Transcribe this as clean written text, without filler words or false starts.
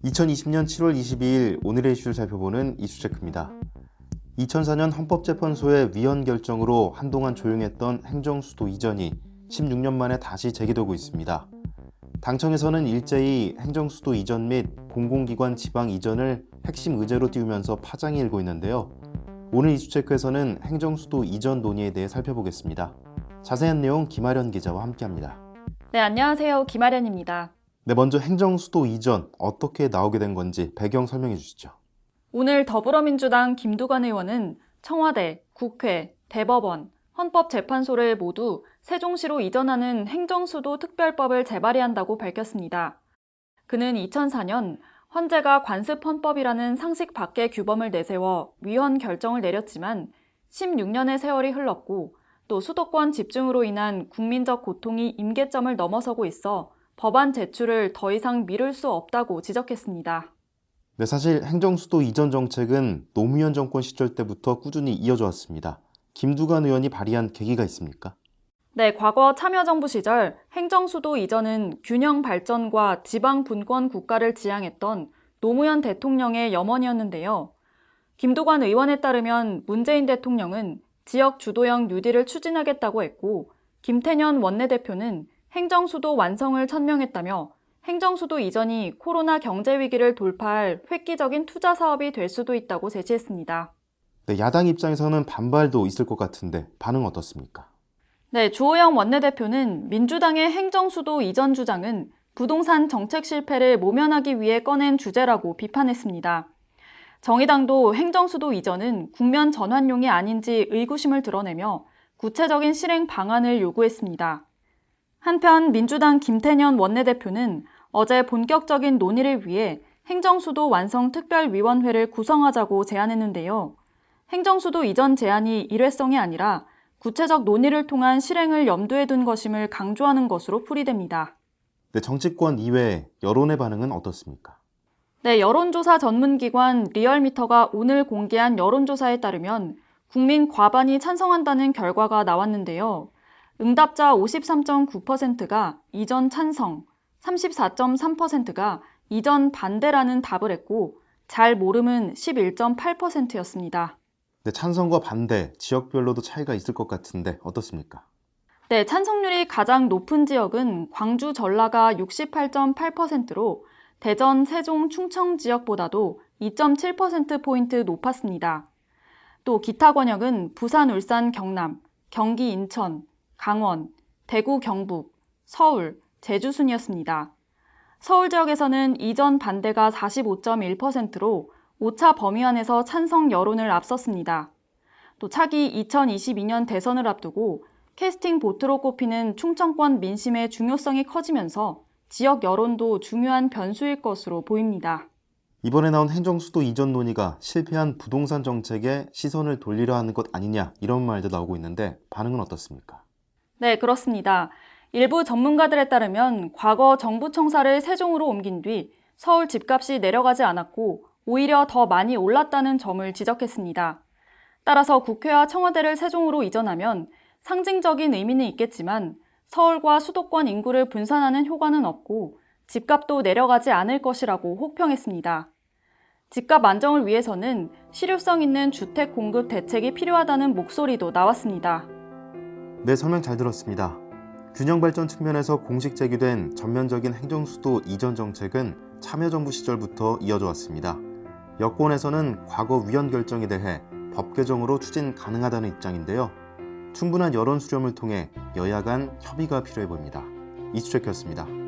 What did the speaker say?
(2020년 7월 22일) 오늘의 이슈를 살펴보는 이슈체크입니다. 2004년 헌법재판소의 위헌 결정으로 한동안 조용했던 행정수도 이전이 16년 만에 다시 재개되고 있습니다. 당청에서는 일제히 행정수도 이전 및 공공기관 지방 이전을 핵심 의제로 띄우면서 파장이 일고 있는데요. 오늘 이슈체크에서는 행정수도 이전 논의에 대해 살펴보겠습니다. 자세한 내용 김아련 기자와 함께합니다. 네, 안녕하세요. 김아련입니다. 네, 먼저 행정수도 이전 어떻게 나오게 된 건지 배경 설명해 주시죠. 오늘 더불어민주당 김두관 의원은 청와대, 국회, 대법원, 헌법재판소를 모두 세종시로 이전하는 행정수도 특별법을 재발의한다고 밝혔습니다. 그는 2004년 헌재가 관습헌법이라는 상식 밖의 규범을 내세워 위헌 결정을 내렸지만 16년의 세월이 흘렀고 또 수도권 집중으로 인한 국민적 고통이 임계점을 넘어서고 있어 법안 제출을 더 이상 미룰 수 없다고 지적했습니다. 네, 사실 행정수도 이전 정책은 노무현 정권 시절 때부터 꾸준히 이어져 왔습니다. 김두관 의원이 발의한 계기가 있습니까? 네, 과거 참여정부 시절 행정수도 이전은 균형 발전과 지방 분권 국가를 지향했던 노무현 대통령의 염원이었는데요. 김두관 의원에 따르면 문재인 대통령은 지역 주도형 뉴딜을 추진하겠다고 했고 김태년 원내대표는 행정수도 완성을 천명했다며 행정수도 이전이 코로나 경제 위기를 돌파할 획기적인 투자 사업이 될 수도 있다고 제시했습니다. 네, 야당 입장에서는 반발도 있을 것 같은데 반응 어떻습니까? 네, 주호영 원내대표는 민주당의 행정수도 이전 주장은 부동산 정책 실패를 모면하기 위해 꺼낸 주제라고 비판했습니다. 정의당도 행정수도 이전은 국면 전환용이 아닌지 의구심을 드러내며 구체적인 실행 방안을 요구했습니다. 한편 민주당 김태년 원내대표는 어제 본격적인 논의를 위해 행정수도 완성 특별위원회를 구성하자고 제안했는데요. 행정수도 이전 제안이 일회성이 아니라 구체적 논의를 통한 실행을 염두에 둔 것임을 강조하는 것으로 풀이됩니다. 네, 정치권 이외에 여론의 반응은 어떻습니까? 네, 여론조사 전문기관 리얼미터가 오늘 공개한 여론조사에 따르면 국민 과반이 찬성한다는 결과가 나왔는데요. 응답자 53.9%가 이전 찬성, 34.3%가 이전 반대라는 답을 했고 잘 모름은 11.8%였습니다. 네, 찬성과 반대, 지역별로도 차이가 있을 것 같은데 어떻습니까? 네, 찬성률이 가장 높은 지역은 광주 전라가 68.8%로 대전, 세종, 충청 지역보다도 2.7%포인트 높았습니다. 또 기타 권역은 부산, 울산, 경남, 경기, 인천, 강원, 대구, 경북, 서울, 제주 순이었습니다. 서울 지역에서는 이전 반대가 45.1%로 5차 범위 안에서 찬성 여론을 앞섰습니다. 또 차기 2022년 대선을 앞두고 캐스팅 보트로 꼽히는 충청권 민심의 중요성이 커지면서 지역 여론도 중요한 변수일 것으로 보입니다. 이번에 나온 행정수도 이전 논의가 실패한 부동산 정책에 시선을 돌리려 하는 것 아니냐 이런 말도 나오고 있는데 반응은 어떻습니까? 네, 그렇습니다. 일부 전문가들에 따르면 과거 정부 청사를 세종으로 옮긴 뒤 서울 집값이 내려가지 않았고 오히려 더 많이 올랐다는 점을 지적했습니다. 따라서 국회와 청와대를 세종으로 이전하면 상징적인 의미는 있겠지만 서울과 수도권 인구를 분산하는 효과는 없고 집값도 내려가지 않을 것이라고 혹평했습니다. 집값 안정을 위해서는 실효성 있는 주택 공급 대책이 필요하다는 목소리도 나왔습니다. 네, 설명 잘 들었습니다. 균형 발전 측면에서 공식 제기된 전면적인 행정수도 이전 정책은 참여정부 시절부터 이어져 왔습니다. 여권에서는 과거 위헌 결정에 대해 법 개정으로 추진 가능하다는 입장인데요. 충분한 여론 수렴을 통해 여야 간 협의가 필요해 보입니다. 이슈체크였습니다.